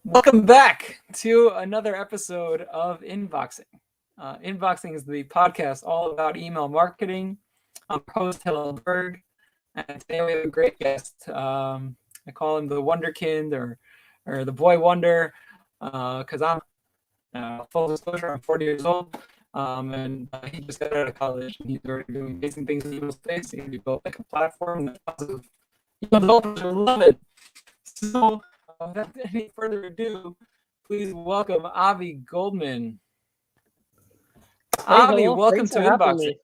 Welcome back to another episode of Inboxing. Inboxing is the podcast all about email marketing. I'm host Helen Berg, and today we have a great guest. I call him the Wonderkind or the Boy Wonder because I'm full disclosure, I'm 40 years old, and he just got out of college and he's already doing amazing things in the email space. He built like a platform that positive email developers will love it. So, without any further ado, please welcome Avi Goldman. Hey, Avi, hello. welcome Thanks to for having Inboxing. me.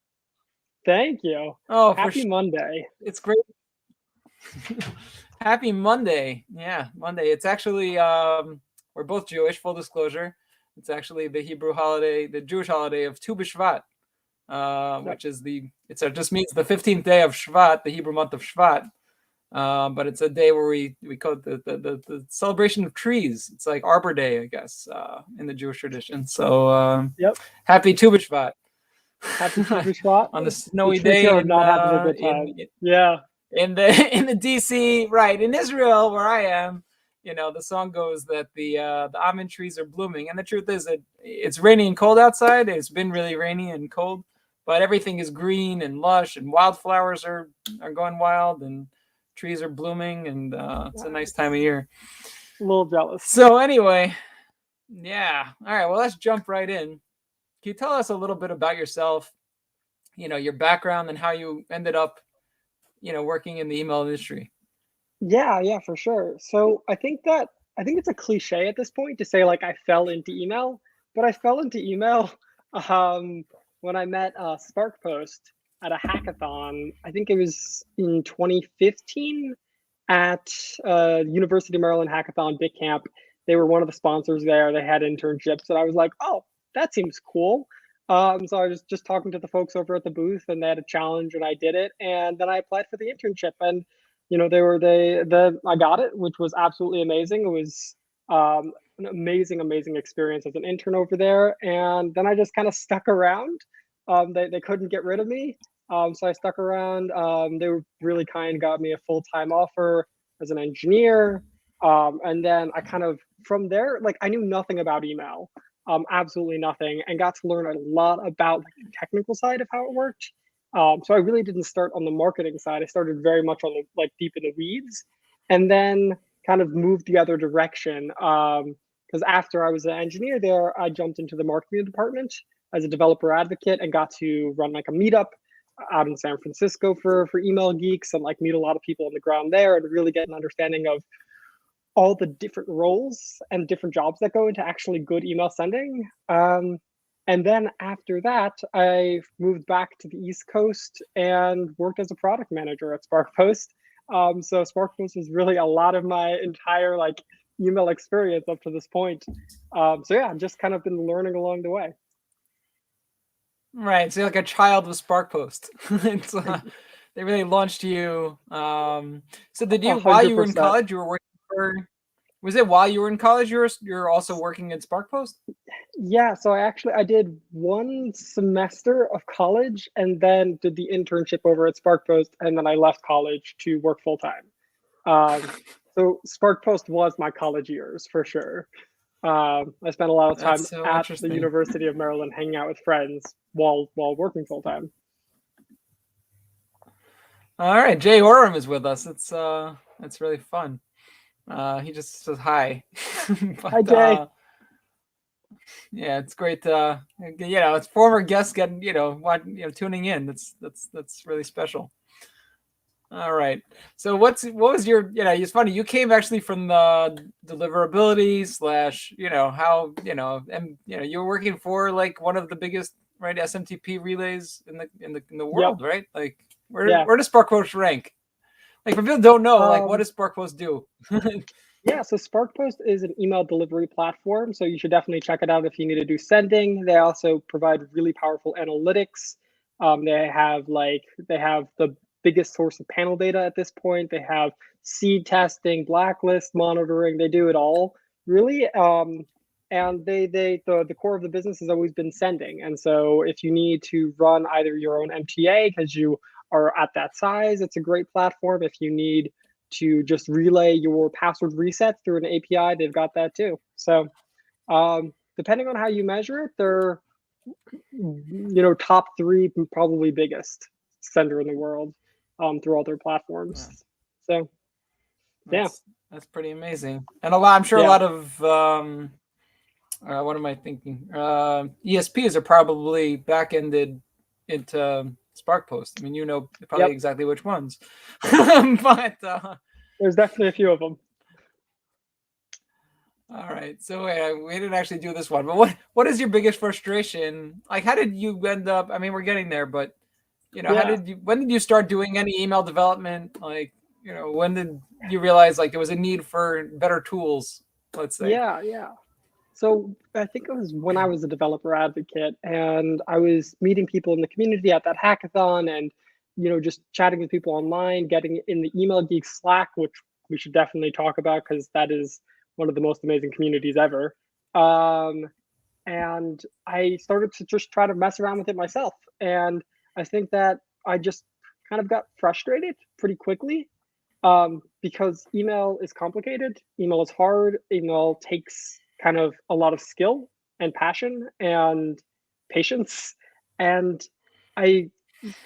Thank you. Oh, Happy Monday. it's great. Happy Monday. Yeah, Monday. It's actually, we're both Jewish, full disclosure. It's actually the Hebrew holiday, the Jewish holiday of Tu B'Shvat, Yep. which is it just means the 15th day of Shvat, the Hebrew month of Shvat. But it's a day where we call it the celebration of trees. It's like Arbor Day, I guess, in the Jewish tradition. So Yep. happy Tu B'Shvat Happy Tu B'Shvat. on the The snowy trees day here are not having a good time. Yeah. in the DC, right, in Israel where I am. The song goes that the almond trees are blooming, and the truth is that it's rainy and cold outside. It's been really rainy and cold, but everything is green and lush, and wildflowers are going wild, and trees are blooming, and it's a nice time of year. A little jealous. So anyway, yeah. All right. Well, let's jump right in. Can you tell us a little bit about yourself? Your background and how you ended up, working in the email industry. Yeah, for sure. So I think it's a cliche at this point to say like I fell into email, but I fell into email um, when I met SparkPost at a hackathon. I think it was in 2015 at University of Maryland Hackathon Big Camp. They were one of the sponsors there. They had internships, and I was like, "Oh, that seems cool." So I was just talking to the folks over at the booth, and they had a challenge, and I did it. And then I applied for the internship, and I got it, which was absolutely amazing. It was an amazing experience as an intern over there. And then I just kind of stuck around. They couldn't get rid of me, so I stuck around. They were really kind, got me a full-time offer as an engineer. And then I kind of, from there, like I knew nothing about email, absolutely nothing, and got to learn a lot about like the technical side of how it worked. So I really didn't start on the marketing side. I started very much on the like deep in the weeds, and then kind of moved the other direction. Because after I was an engineer there, I jumped into the marketing department as a developer advocate and got to run like a meetup out in San Francisco for email geeks and like meet a lot of people on the ground there and really get an understanding of all the different roles and different jobs that go into actually good email sending. And then after that, I moved back to the East Coast and worked as a product manager at SparkPost. So SparkPost was really a lot of my entire like email experience up to this point. So yeah, I've just kind of been learning along the way. Right. So you're like a child with SparkPost. it's, they really launched you. So did you, while you were in 100%. college, you were working for? Was it while you were in college you're also working at SparkPost? Yeah, so I did one semester of college and then did the internship over at SparkPost, and then I left college to work full time. So SparkPost was my college years for sure. I spent a lot of That's time so at the interesting. University of Maryland hanging out with friends while working full time. All right, Jay Orem is with us. It's really fun. He just says hi. Hi, but Jay. yeah, it's great. It's former guests getting tuning in. That's really special. All right. So what was your it's funny, you came actually from the deliverability slash, how, and you were working for like one of the biggest, right, SMTP relays in the Yep. world, right? Like Yeah. where does SparkPost rank? Like for people who don't know, like what Um, does SparkPost do? yeah, so SparkPost is an email delivery platform, so you should definitely check it out if you need to do sending. They also provide really powerful analytics. They have the biggest source of panel data at this point. They have seed testing, blacklist monitoring. They do it all really. And the core of the business has always been sending. And so if you need to run either your own MTA because you are at that size, it's a great platform. If you need to just relay your password reset through an API, they've got that too. So depending on how you measure it, they're top three, probably biggest sender in the world through all their platforms. Yeah. So yeah, That's pretty amazing, and I'm sure a yeah, lot of what am I thinking? ESPs are probably back-ended into Spark Post. I mean, probably yep. exactly which ones, but There's definitely a few of them. all right. So we didn't actually do this one, but what is your biggest frustration? Like, how did you end up? I mean, we're getting there, but Yeah, when did you start doing any email development? Like, when did you realize like there was a need for better tools? Let's say. yeah. So I think it was when I was a developer advocate and I was meeting people in the community at that hackathon and, just chatting with people online, getting in the Email Geek Slack, which we should definitely talk about because that is one of the most amazing communities ever. And I started to just try to mess around with it myself. And I think that I just kind of got frustrated pretty quickly because email is complicated, email is hard, email takes kind of a lot of skill and passion and patience. And I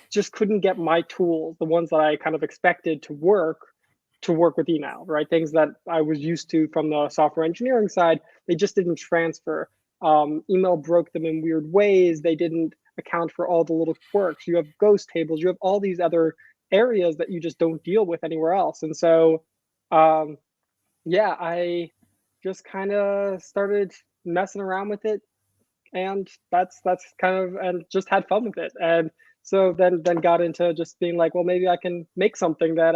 just couldn't get my tools, the ones that I kind of expected to work with email, right? Things that I was used to from the software engineering side, they just didn't transfer. Email broke them in weird ways. They didn't account for all the little quirks. You have ghost tables, you have all these other areas that you just don't deal with anywhere else. And so, yeah, I just kind of started messing around with it, and that's kind of and just had fun with it. And so then got into just being like, well, maybe I can make something that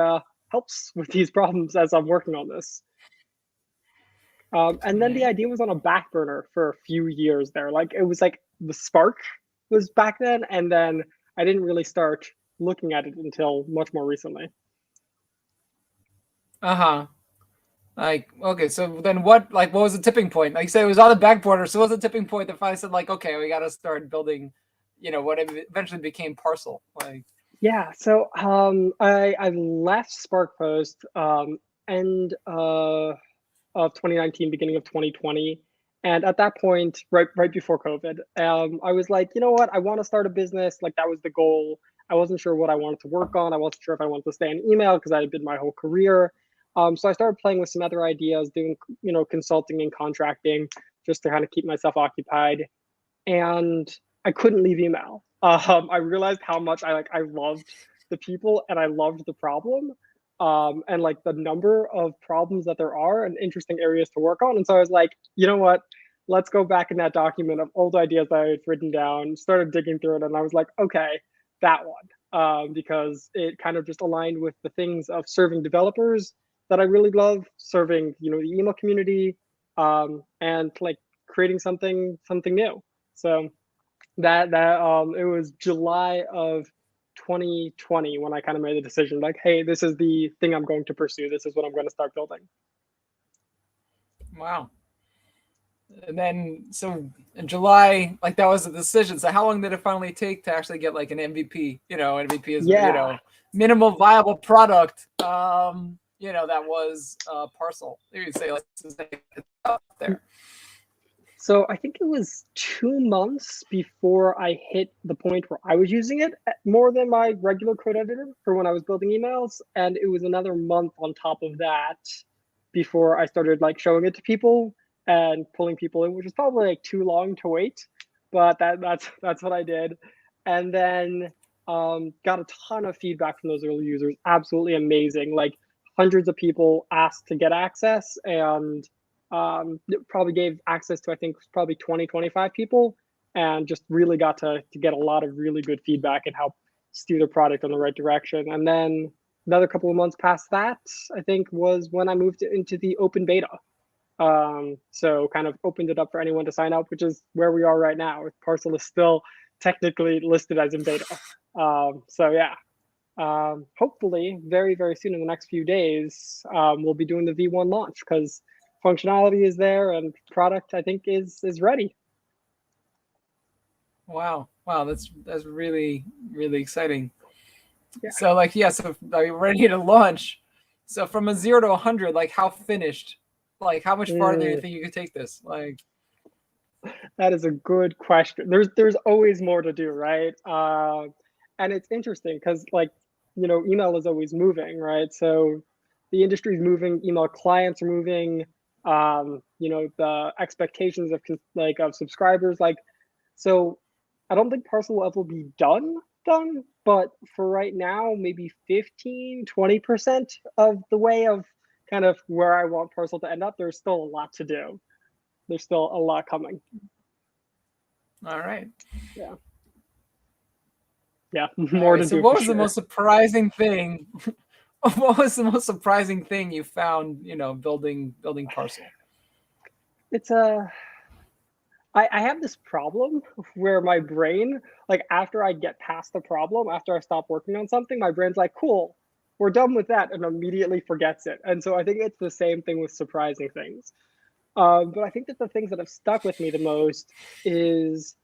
helps with these problems as I'm working on this. And then the idea was on a back burner for a few years there. Like it was like the spark was back then, and then I didn't really start looking at it until much more recently. Uh-huh. Like, okay, so then what was the tipping point? Like you said, it was on the back border. So what was the tipping point that finally said, like, okay, we got to start building, what eventually became Parcel? Like, Yeah, so I left Spark Post end of 2019, beginning of 2020. And at that point, right before COVID, I was like, you know what? I want to start a business. Like that was the goal. I wasn't sure what I wanted to work on. I wasn't sure if I wanted to stay in email because I had been my whole career. So I started playing with some other ideas, doing consulting and contracting, just to kind of keep myself occupied. And I couldn't leave email. I realized how much I loved the people and I loved the problem, and like the number of problems that there are and interesting areas to work on. And so I was like, you know what? Let's go back in that document of old ideas that I had written down, started digging through it, and I was like, okay, that one, because it kind of just aligned with the things of serving developers that I really love, serving the email community, and like creating something new. So that it was July of 2020 when I kind of made the decision, like, hey, this is the thing I'm going to pursue. This is what I'm going to start building. wow. And then, so in July, like that was the decision. So how long did it finally take to actually get like an MVP? MVP is, Yeah. minimal viable product. That was Parcel. You could say like this is out there. So I think it was 2 months before I hit the point where I was using it more than my regular code editor for when I was building emails. And it was another month on top of that before I started like showing it to people and pulling people in, which was probably like too long to wait. But that's what I did. And then got a ton of feedback from those early users. Absolutely amazing. Like hundreds of people asked to get access, and it probably gave access to, I think, probably 20, 25 people, and just really got to get a lot of really good feedback and help steer the product in the right direction. And then another couple of months past that, I think, was when I moved into the open beta. So kind of opened it up for anyone to sign up, which is where we are right now. Parcel is still technically listed as in beta. So yeah, hopefully very, very soon in the next few days, we'll be doing the V1 launch because functionality is there and product, I think, is ready. Wow, that's really really exciting. Yeah. So like, yeah, so are you ready to launch? So from a 0 to 100, like how finished, like how much farther do you Mm, think you could take this? Like, that is a good question. There's always more to do, right? And it's interesting because, like, email is always moving, right? So the industry is moving, email clients are moving. The expectations of of subscribers, like, so I don't think Parcel will ever be done, but for right now, maybe 15-20% of the way of kind of where I want Parcel to end up. There's still a lot to do. There's still a lot coming. all right. Yeah. Yeah, All more right. to So do what for was the sure. most surprising thing? What was the most surprising thing you found, building Parcel? It's a I have this problem where my brain, like, after I get past the problem, after I stop working on something, my brain's like, cool, we're done with that, and immediately forgets it. And so I think it's the same thing with surprising things. But I think that the things that have stuck with me the most is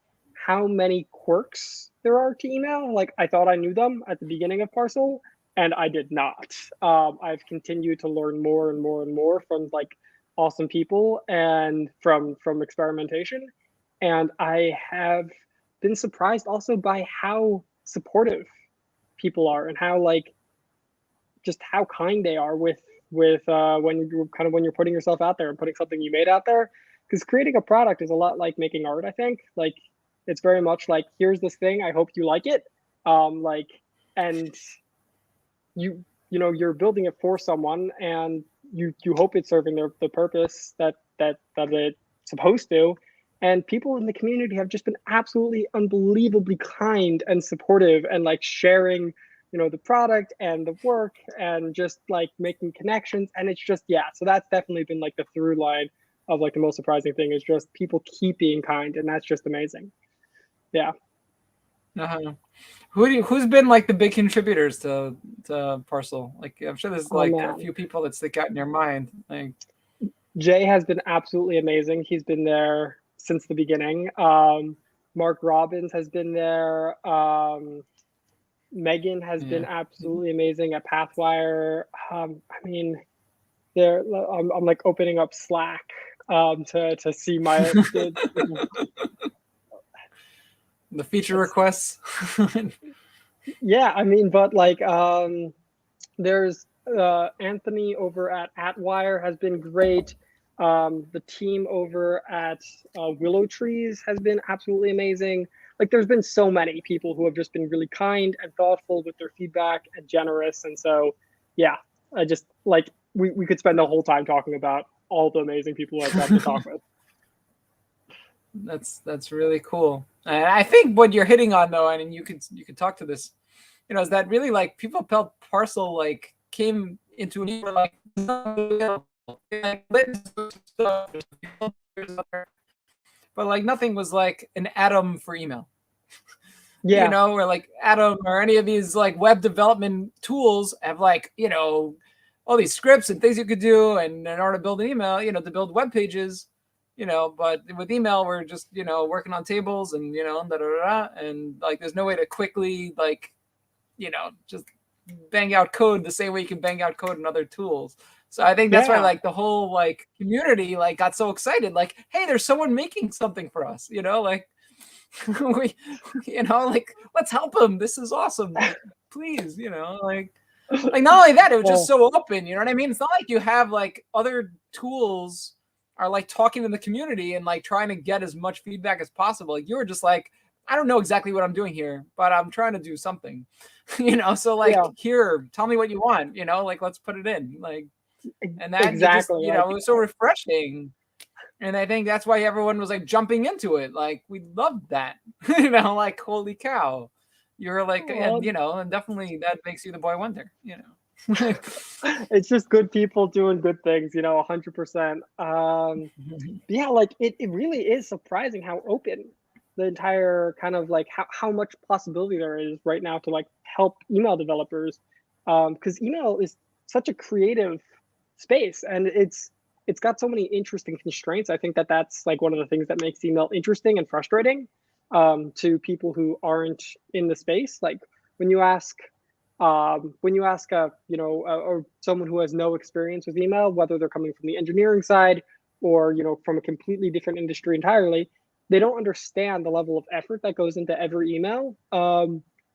how many quirks there are to email. Like, I thought I knew them at the beginning of Parcel, and I did not. I've continued to learn more and more and more from, like, awesome people and from experimentation. And I have been surprised also by how supportive people are, and how, like, just how kind they are with when you're putting yourself out there and putting something you made out there. Because creating a product is a lot like making art. I think, like, it's very much like, here's this thing, I hope you like it. Like, and you're building it for someone, and you hope it's serving the purpose that it's supposed to. And people in the community have just been absolutely unbelievably kind and supportive, and, like, sharing the product and the work, and just, like, making connections. And it's just, yeah, so that's definitely been, like, the through line of, like, the most surprising thing is just people keep being kind, and that's just amazing. Yeah. Uh-huh. Who's been like the big contributors to Parcel? Like I'm sure there's Oh like a man, few people that stick out in your mind. Like, Jay has been absolutely amazing. He's been there since the beginning. Mark Robbins has been there. Megan has been yeah. absolutely amazing at Pathwire. I mean, I'm like opening up Slack to see The feature it's, requests. yeah. I mean, but, like, there's Anthony over at Atwire has been great. The team over at Willow Trees has been absolutely amazing. Like, there's been so many people who have just been really kind and thoughtful with their feedback and generous. And so, yeah, I just, like, we could spend the whole time talking about all the amazing people I've gotten to talk with. That's really cool. And I think what you're hitting on though, and you could talk to this, is that really like people felt Parcel like came into a new like, but like nothing was like an atom for email. Yeah, Or like Atom or any of these like web development tools have like, all these scripts and things you could do. And in order to build an email, to build web pages, but with email, we're just, working on tables and, da, da, da, da, and like, there's no way to quickly like, just bang out code the same way you can bang out code in other tools. So I think that's why yeah. like the whole like community like got so excited, like, hey, there's someone making something for us, like we, like let's help him. This is awesome. Like, please, like not only that, it was just Well, so open. You know what I mean? It's not like you have like other tools are like talking to the community and like trying to get as much feedback as possible. Like you were just like, I don't know exactly what I'm doing here, but I'm trying to do something. So like yeah, here, tell me what you want. Like let's put it in. Like and that you just exactly. Like, it was so refreshing. And I think that's why everyone was like jumping into it. Like we loved that. Like holy cow. You're like, and well, and definitely that makes you the boy wonder. it's just good people doing good things, 100%. Yeah, like, it really is surprising how open the entire kind of, like, how much possibility there is right now to, like, help email developers. Because email is such a creative space, and it's got so many interesting constraints. I think that that's, like, one of the things that makes email interesting and frustrating to people who aren't in the space. Like, when you ask When you ask or someone who has no experience with email, whether they're coming from the engineering side or from a completely different industry entirely, they don't understand the level of effort that goes into every email.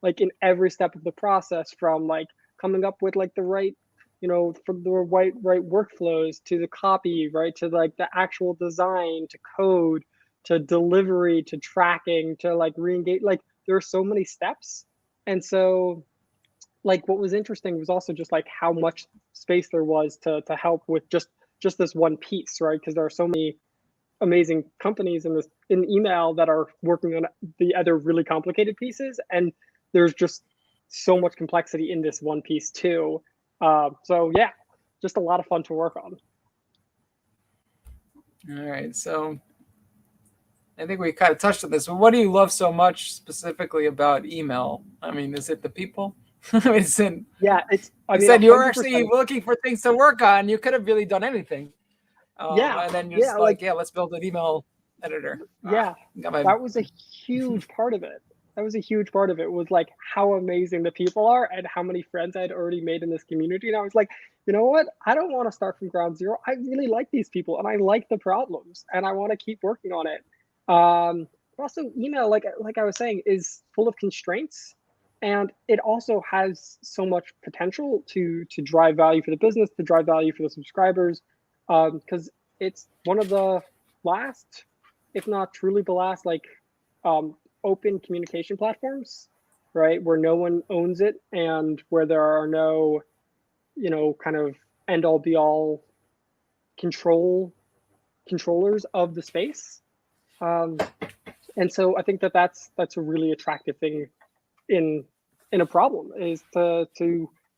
Like in every step of the process, from like coming up with like the right, from the right workflows to the copy, right, to like the actual design, to code, to delivery, to tracking, to like re-engage. Like there are so many steps, and so like what was interesting was also just like how much space there was to help with just this one piece, right? Because there are so many amazing companies in email that are working on the other really complicated pieces, and there's just so much complexity in this one piece too. So yeah, just a lot of fun to work on. All right, so I think we kind of touched on this. But what do you love so much specifically about email? I mean, is it the people? Is it, Yeah, I you mean, said you were actually 100%. looking for things to work on. You could have really done anything. Yeah, And then you're yeah, just like like, yeah, let's build an email editor. yeah, Got my that was a huge part of it. That was a huge part of it, was like how amazing the people are and how many friends I'd already made in this community. And I was like, you know what? I don't want to start from ground zero. I really like these people and I like the problems and I want to keep working on it. But also email, like I was saying, is full of constraints, and it also has so much potential to drive value for the business, to drive value for the subscribers, because it's one of the last, if not truly the last, like um, open communication platforms, right? Where no one owns it and where there are no, kind of end all be all controllers of the space. Um, and so I think that's a really attractive thing in a problem, is to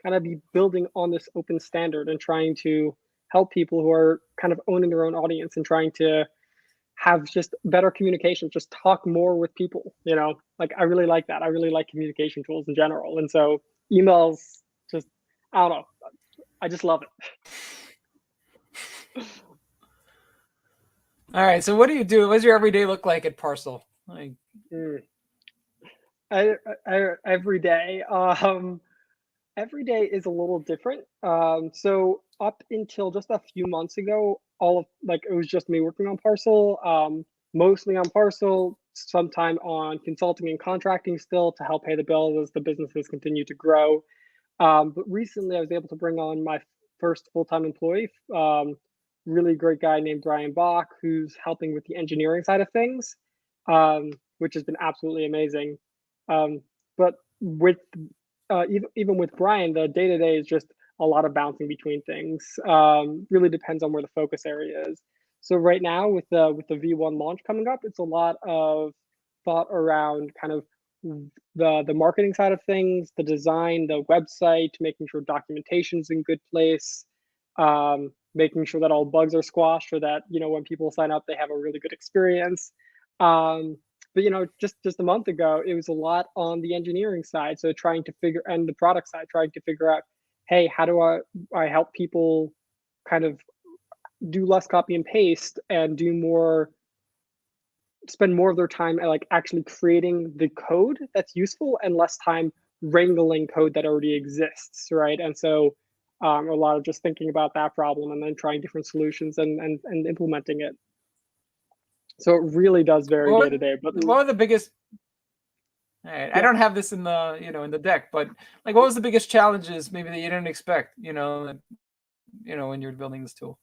kind of be building on this open standard and trying to help people who are kind of owning their own audience and trying to have just better communication, just talk more with people, like I really like that. I really like communication tools in general, and so emails, just, I don't know, I just love it. All right. So what do you do? What does your everyday look like at Parcel? Like, Mm. Every day, every day is a little different. So up until just a few months ago, all of like it was just me working on Parcel, mostly on Parcel, sometime on consulting and contracting still to help pay the bills as the businesses continue to grow. But recently, I was able to bring on my first full-time employee, really great guy named Brian Bach, who's helping with the engineering side of things, which has been absolutely amazing. Um, but with even with Brian, the day to day is just a lot of bouncing between things. Really depends on where the focus area is. So right now, with the V1 launch coming up, it's a lot of thought around kind of the marketing side of things, the design, the website, making sure documentation's in good place, making sure that all bugs are squashed, or that when people sign up, they have a really good experience. Um, but just a month ago, it was a lot on the engineering side, so trying to figure, and the product side, trying to figure out, hey, how do I help people kind of do less copy and paste and do more, spend more of their time at like actually creating the code that's useful and less time wrangling code that already exists, right? And so a lot of just thinking about that problem and then trying different solutions and implementing it. So it really does vary day what to day. But what are the biggest? All right, I yeah, don't have this in the in the deck, but like, what was the biggest challenges maybe that you didn't expect? When you're building this tool.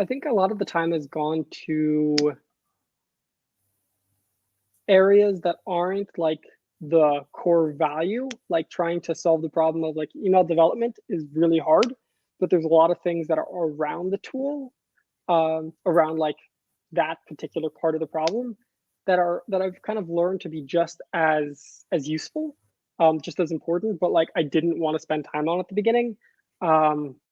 I think a lot of the time has gone to areas that aren't like the core value. Like trying to solve the problem of like email development is really hard, but there's a lot of things that are around the tool, around like that particular part of the problem, that I've kind of learned to be just as useful, just as important, but like I didn't want to spend time on at the beginning.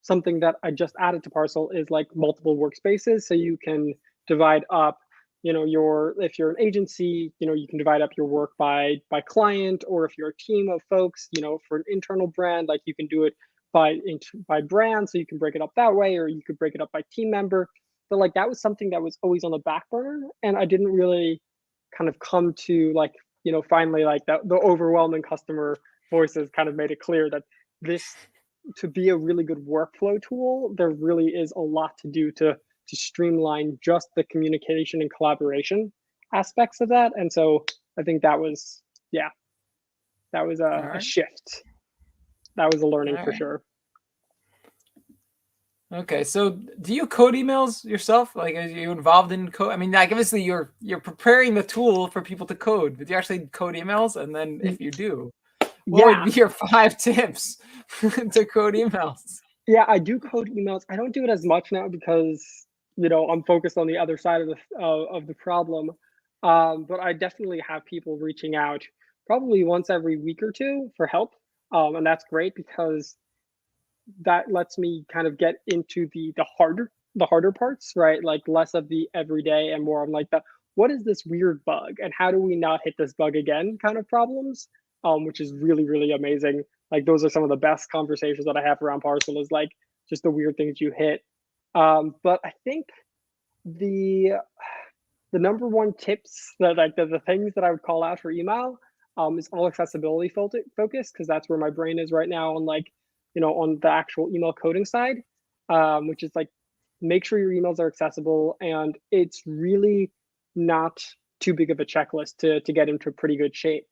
Something that I just added to Parcel is like multiple workspaces, so you can divide up, your, if you're an agency, you can divide up your work by client, or if you're a team of folks, for an internal brand, like you can do it by brand, so you can break it up that way, or you could break it up by team member. But like that was something that was always on the back burner, and I didn't really kind of come to like finally, like the overwhelming customer voices kind of made it clear that this, to be a really good workflow tool, there really is a lot to do to streamline just the communication and collaboration aspects of that. And so I think that was, yeah, that was All a right. shift. That was a learning All for right. sure. Okay, so do you code emails yourself? Like, are you involved in code? I mean, like, obviously you're preparing the tool for people to code, but do you actually code emails? And then if you do, what would Yeah, be your 5 tips to code emails? yeah, I do code emails. I don't do it as much now because I'm focused on the other side of the problem. But I definitely have people reaching out probably once every week or two for help, and that's great because that lets me kind of get into the harder parts, right? Like less of the everyday and more of like the what is this weird bug and how do we not hit this bug again kind of problems, which is really really amazing. Like those are some of the best conversations that I have around Parcel is like just the weird things you hit. But I think the the number one tips that like the things that I would call out for email is all accessibility focus because that's where my brain is right now on like on the actual email coding side, which is like make sure your emails are accessible and it's really not too big of a checklist to get into pretty good shape.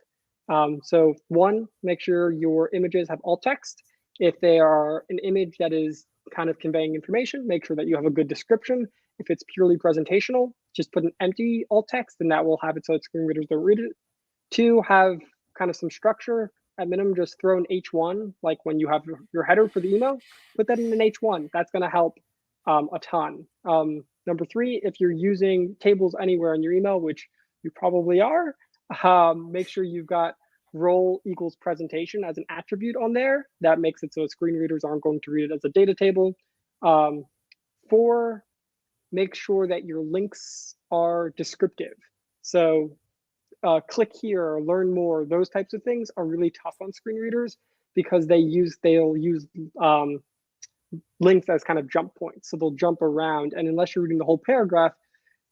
So one, make sure your images have alt text. If they are an image that is kind of conveying information, make sure that you have a good description. If it's purely presentational, just put an empty alt text and that will have it so that screen readers don't read it. Two, have kind of some structure. At minimum, just throw an H1, like when you have your header for the email, put that in an H1. That's going to help a ton. Number three, if you're using tables anywhere in your email, which you probably are, make sure you've got role equals presentation as an attribute on there. That makes it so screen readers aren't going to read it as a data table. Four, make sure that your links are descriptive. So click here or learn more, those types of things are really tough on screen readers because they'll use links as kind of jump points. So they'll jump around. And unless you're reading the whole paragraph,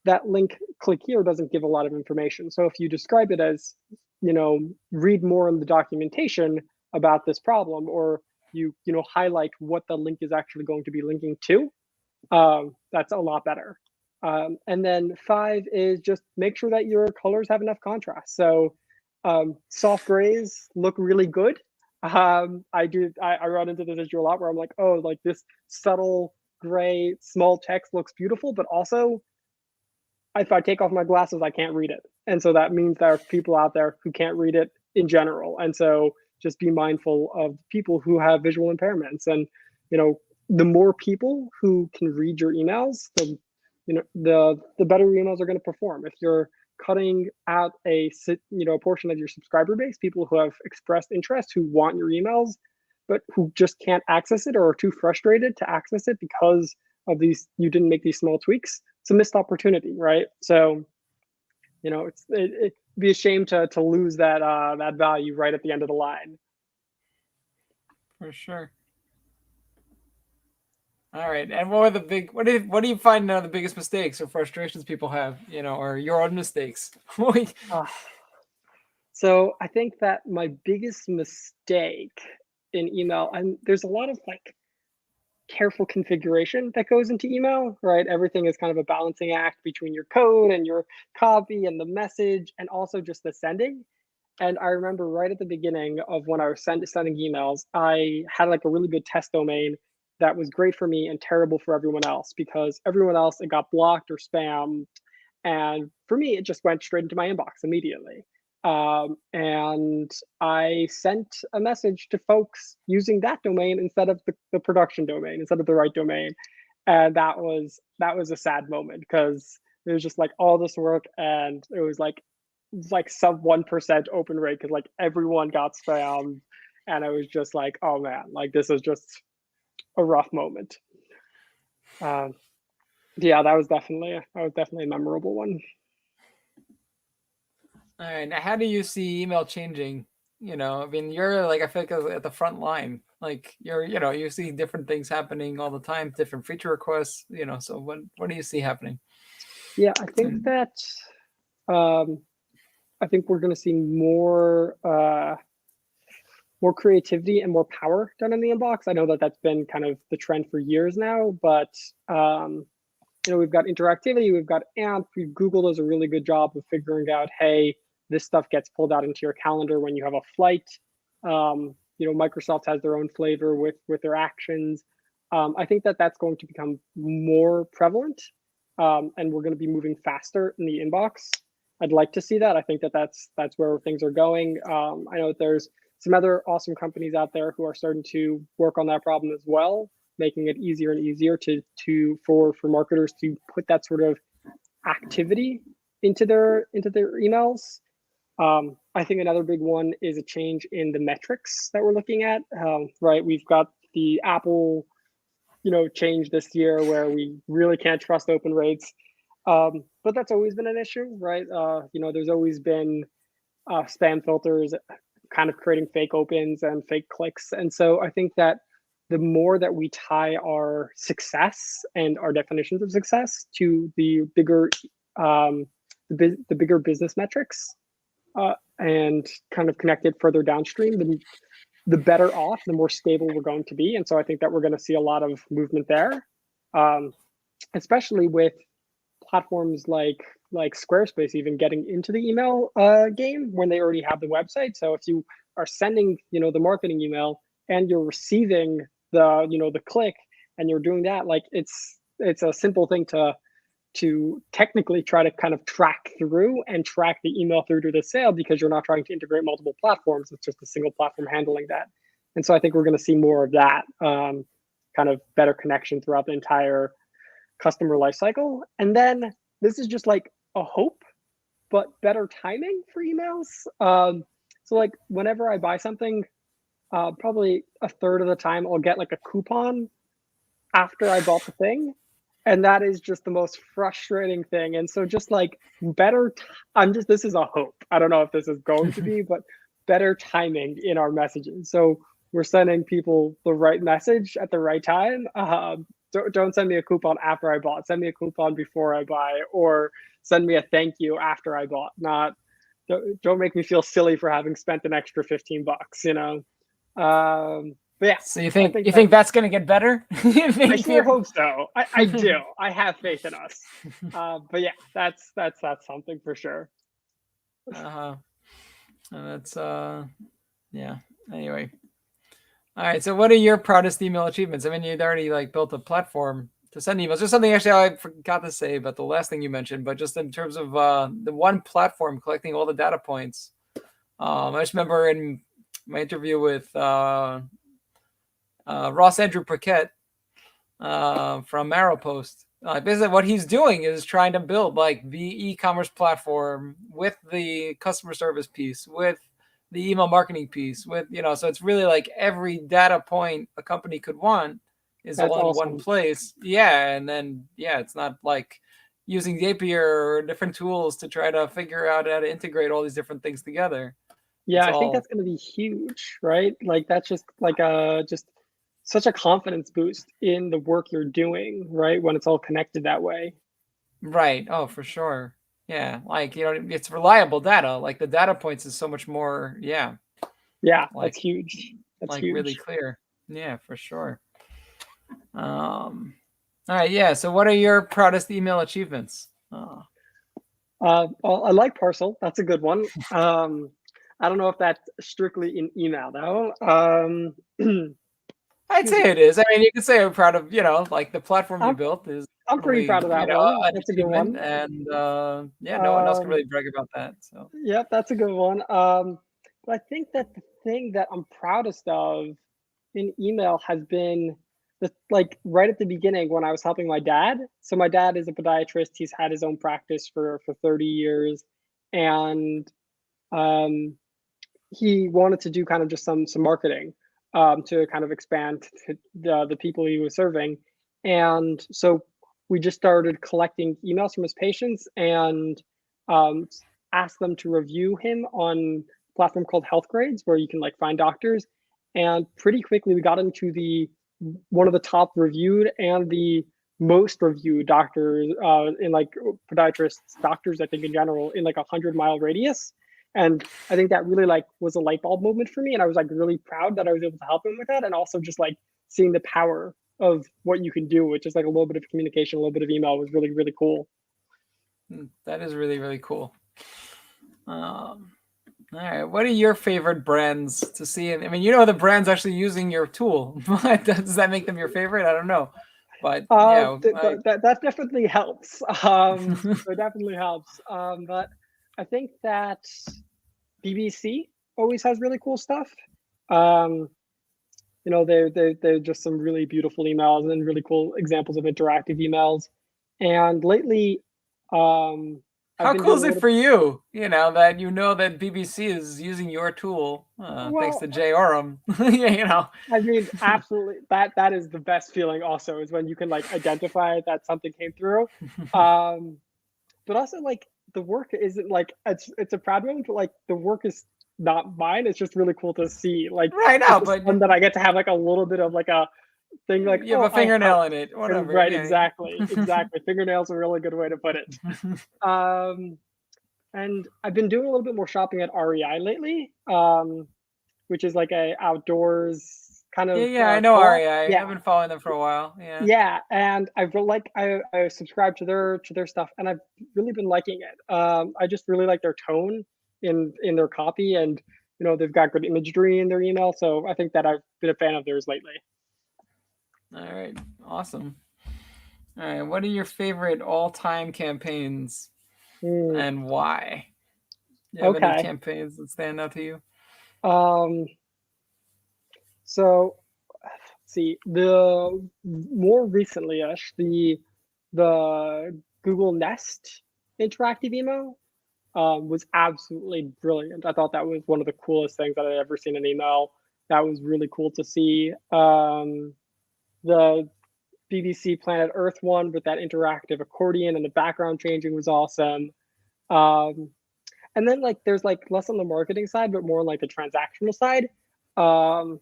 that link click here doesn't give a lot of information. So if you describe it as, read more in the documentation about this problem, or you highlight what the link is actually going to be linking to, that's a lot better. And then five is just make sure that your colors have enough contrast. So soft grays look really good. I run into this issue a lot where I'm like, oh, like this subtle gray small text looks beautiful, but also if I take off my glasses, I can't read it. And so that means there are people out there who can't read it in general. And so just be mindful of people who have visual impairments. And, the more people who can read your emails, the better your emails are going to perform. If you're cutting out a portion of your subscriber base, people who have expressed interest, who want your emails, but who just can't access it or are too frustrated to access it because of you didn't make these small tweaks, it's a missed opportunity, right? So, it'd be a shame to lose that value right at the end of the line. For sure. All right. And what do you find are the biggest mistakes or frustrations people have, or your own mistakes? Uh, so I think that my biggest mistake in email, and there's a lot of like careful configuration that goes into email, right? Everything is kind of a balancing act between your code and your copy and the message and also just the sending. And I remember right at the beginning of when I was sending emails, I had like a really good test domain that was great for me and terrible for everyone else because everyone else, it got blocked or spam. And for me, it just went straight into my inbox immediately. And I sent a message to folks using that domain instead of the production domain, instead of the right domain. And that was a sad moment because it was just like all this work and it was like sub 1% open rate because like everyone got spammed. And I was just like, oh man, like this is just a rough moment. Yeah, that was definitely a memorable one. All right. Now, how do you see email changing? I mean, you're like, I feel like at the front line. Like you see different things happening all the time, different feature requests. So what do you see happening? Yeah, I think And that um, I think we're going to see more more creativity and more power done in the inbox. I know that that's been kind of the trend for years now, but we've got interactivity, we've got AMP. Google does a really good job of figuring out, hey, this stuff gets pulled out into your calendar when you have a flight. Microsoft has their own flavor with their actions. I think that that's going to become more prevalent, and we're going to be moving faster in the inbox. I'd like to see that. I think that that's where things are going. I know that there's some other awesome companies out there who are starting to work on that problem as well, making it easier and easier for marketers to put that sort of activity into their emails. I think another big one is a change in the metrics that we're looking at. Right, we've got the Apple, change this year where we really can't trust open rates, but that's always been an issue, right? There's always been spam filters kind of creating fake opens and fake clicks, and so I think that the more that we tie our success and our definitions of success to the bigger business metrics, and kind of connect it further downstream, the better off, the more stable we're going to be. And so I think that we're going to see a lot of movement there, especially with platforms like Squarespace even getting into the email game when they already have the website. So if you are sending, the marketing email and you're receiving the click and you're doing that, like it's a simple thing to technically try to kind of track through and track the email through to the sale, because you're not trying to integrate multiple platforms. It's just a single platform handling that. And so I think we're going to see more of that kind of better connection throughout the entire customer lifecycle. And then this is just like a hope, but better timing for emails. So like whenever I buy something, probably a third of the time I'll get like a coupon after I bought the thing. And that is just the most frustrating thing. And so just like this is a hope. I don't know if this is going to be, but better timing in our messaging. So we're sending people the right message at the right time. Don't send me a coupon after I bought. Send me a coupon before I buy, or send me a thank you after I bought. Don't make me feel silly for having spent an extra $15, But yeah. So you think that's going to get better? I sure hope so. I do. I have faith in us. But yeah, that's something for sure. That's yeah. Anyway. All right. So what are your proudest email achievements? I mean, you'd already built a platform to send emails. There's something actually I forgot to say about the last thing you mentioned, but just in terms of the one platform collecting all the data points. I just remember in my interview with Ross Andrew Paquette from Marrowpost. Basically, what he's doing is trying to build the e-commerce platform with the customer service piece, with the email marketing piece, with so it's really every data point a company could want is all in one place. Yeah, and then it's not using Zapier or different tools to try to figure out how to integrate all these different things together. Yeah, I think that's going to be huge, right? That's just just such a confidence boost in the work you're doing, right? When it's all connected that way. Right. Oh, for sure. Yeah. It's reliable data. The data points is so much more. Yeah. Yeah. That's huge. That's huge. Really clear. Yeah, for sure. All right. Yeah. So what are your proudest email achievements? Well, I like Parcel. That's a good one. I don't know if that's strictly in email though. I'd say it is. I mean, you could say I'm proud of, the platform you built is. I'm pretty proud of that one. That's a good one. And no one else can really brag about that. So. Yep, that's a good one. But I think that the thing that I'm proudest of in email has been right at the beginning when I was helping my dad. So my dad is a podiatrist. He's had his own practice for 30 years. And he wanted to do kind of just some marketing to kind of expand to the people he was serving. And so we just started collecting emails from his patients and asked them to review him on a platform called Health Grades, where you can find doctors. And pretty quickly we got into one of the top reviewed and the most reviewed doctors in podiatrists, doctors, I think in general, in 100-mile radius. And I think that really like was a light bulb moment for me. And I was like really proud that I was able to help him with that. And also just like seeing the power of what you can do, which is like a little bit of communication, a little bit of email was really, really cool. That is really, really cool. All right. What are your favorite brands to see? I mean, the brand's actually using your tool. Does that make them your favorite? I don't know. But yeah, That definitely helps. It definitely helps. But I think that BBC always has really cool stuff. They're just some really beautiful emails and really cool examples of interactive emails. And lately, I've how been cool doing is a it little. for you? That BBC is using your tool, thanks to Well, Jay Orem. I mean, absolutely. That is the best feeling. Also, is when you can like identify that something came through. Um, but also like the work isn't like it's a proud moment, but like the work is not mine. It's just really cool to see. Like Right it's now, just but fun that I get to have like a little bit of like a thing like, you have oh, a I fingernail helped. in it, And whatever. right, Yeah. exactly. Fingernails are a really good way to put it. Um, and I've been doing a little bit more shopping at REI lately, which is like a outdoors kind Yeah, of yeah, I know co-op. REI. Yeah, I've been following them for a while. Yeah. yeah, and I subscribe to their stuff, and I've really been liking it. I just really like their tone in their copy, and they've got good imagery in their email. So I think that I've been a fan of theirs lately. All right. Awesome. All right. What are your favorite all-time campaigns Mm, and why? Do you have any okay. campaigns that stand out to you? Um, so see the more recently-ish the Google Nest interactive email was absolutely brilliant. I thought that was one of the coolest things that I'd ever seen in email. That was really cool to see. The BBC Planet Earth one with that interactive accordion and the background changing was awesome. Um, and then like there's like less on the marketing side, but more on like the transactional side. Um,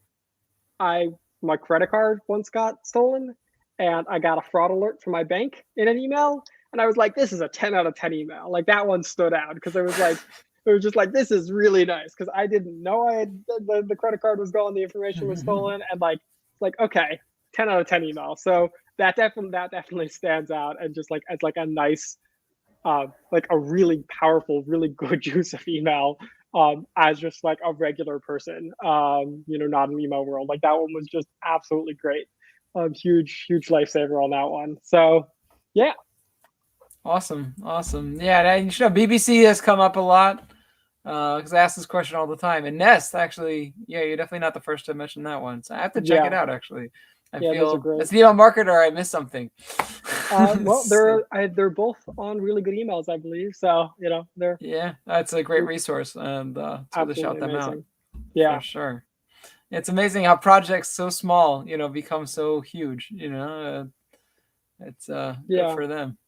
I my credit card once got stolen, and I got a fraud alert from my bank in an email, and I was like, "This is a 10 out of 10 email." Like that one stood out because it was just like this is really nice because I didn't know I had the credit card was gone, the information was stolen, and like okay, 10 out of 10 email. So that definitely stands out and just like as like a nice like a really powerful, really good use of email as just like a regular person, not in email world. Like that one was just absolutely great. Huge lifesaver on that one. So, yeah, Awesome. Awesome. Yeah. BBC has come up a lot because I ask this question all the time. And Nest, actually, yeah, you're definitely not the first to mention that one. So I have to check it yeah, out, actually. I yeah, those are feel, great. as an email marketer, I missed something. Well, So, they're both on really good emails, I believe. So they're yeah, that's a great resource. And it's good to shout absolutely them out amazing. for Yeah, sure. It's amazing how projects so small, become so huge, it's good yeah, for them.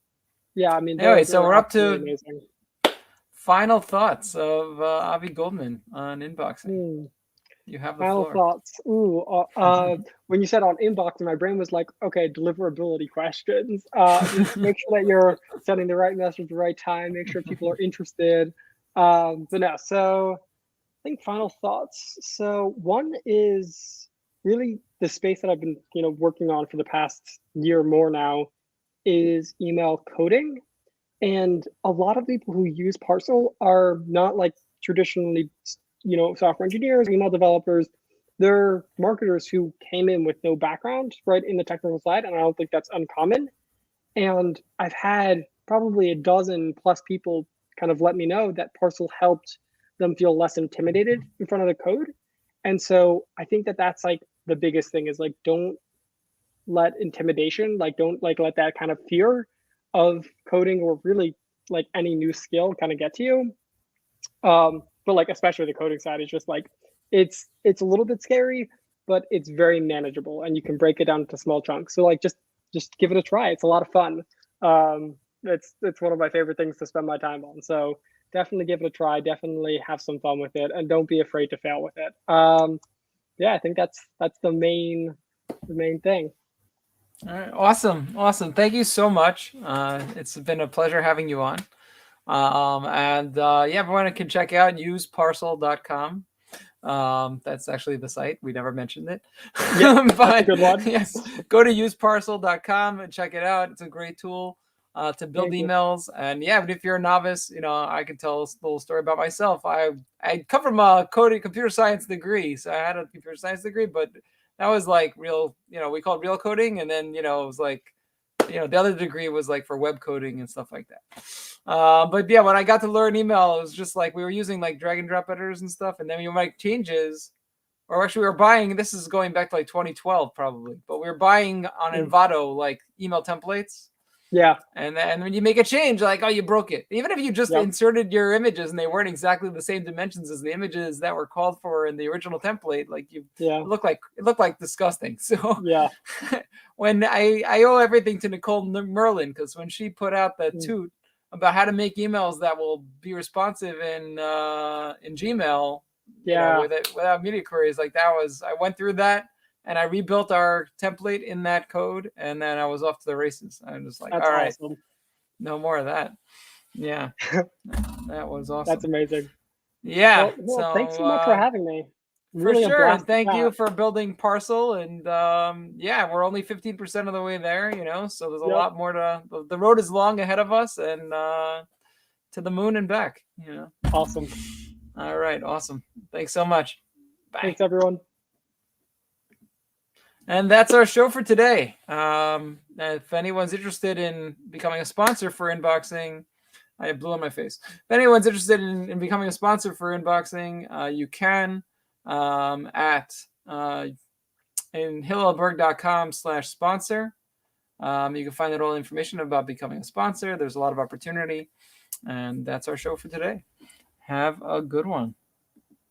yeah. I mean, Anyway, so they're we're up absolutely to amazing. final thoughts of Avi Goldman on inboxing. Hmm. You have the Final floor. thoughts. Ooh, when you said on inbox, my brain was like, okay, deliverability questions. Make sure that you're sending the right message at the right time. Make sure people are interested. But no, so I think final thoughts. So one is really the space that I've been, working on for the past year or more now is email coding. And a lot of people who use Parcel are not like traditionally, software engineers, email developers. They're marketers who came in with no background, right, in the technical side. And I don't think that's uncommon. And I've had probably a dozen plus people kind of let me know that Parcel helped them feel less intimidated in front of the code. And so I think that that's like the biggest thing is like, don't let intimidation, like don't like let that kind of fear of coding or really like any new skill kind of get to you. But like especially the coding side is just like it's a little bit scary, but it's very manageable and you can break it down into small chunks. So like just give it a try. It's a lot of fun. It's one of my favorite things to spend my time on. So definitely give it a try. Definitely have some fun with it, and don't be afraid to fail with it. Yeah, I think that's the main thing. All right, awesome, awesome. Thank you so much. It's been a pleasure having you on. Everyone can check out useparcel.com. That's actually the site. We never mentioned it. Yep, that's a But good one. yes, go to useparcel.com and check it out. It's a great tool to build Thank you. emails. And yeah, but if you're a novice, I can tell a little story about myself. I come from a computer science degree, so I had a computer science degree, but that was like real, we called real coding, and then it was like, the other degree was like for web coding and stuff like that. But yeah, when I got to learn email, it was just like we were using like drag and drop editors and stuff, and then you make changes. Or actually, we were buying. This is going back to like 2012 probably, but we were buying on Envato like email templates. Yeah. And when you make a change, like, oh, you broke it. Even if you just inserted your images and they weren't exactly the same dimensions as the images that were called for in the original template, like it looked like disgusting. So yeah. when I owe everything to Nicole Merlin, because when she put out that toot about how to make emails that will be responsive in Gmail, without media queries, like I went through that. And I rebuilt our template in that code, and then I was off to the races. I'm just like, that's all right, awesome. No more of that. Yeah, that was awesome. That's amazing. Yeah. Well, thanks so much for having me. Really for sure, and thank you for building Parcel. And we're only 15% of the way there. So there's a lot more to. The road is long ahead of us, and to the moon and back. Awesome. All right, awesome. Thanks so much. Bye. Thanks, everyone. And that's our show for today. If anyone's interested in becoming a sponsor for Inboxing, I blew on my face. If anyone's interested in becoming a sponsor for Inboxing, you can at in hillelberg.com/sponsor. You can find out all the information about becoming a sponsor. There's a lot of opportunity. And that's our show for today. Have a good one.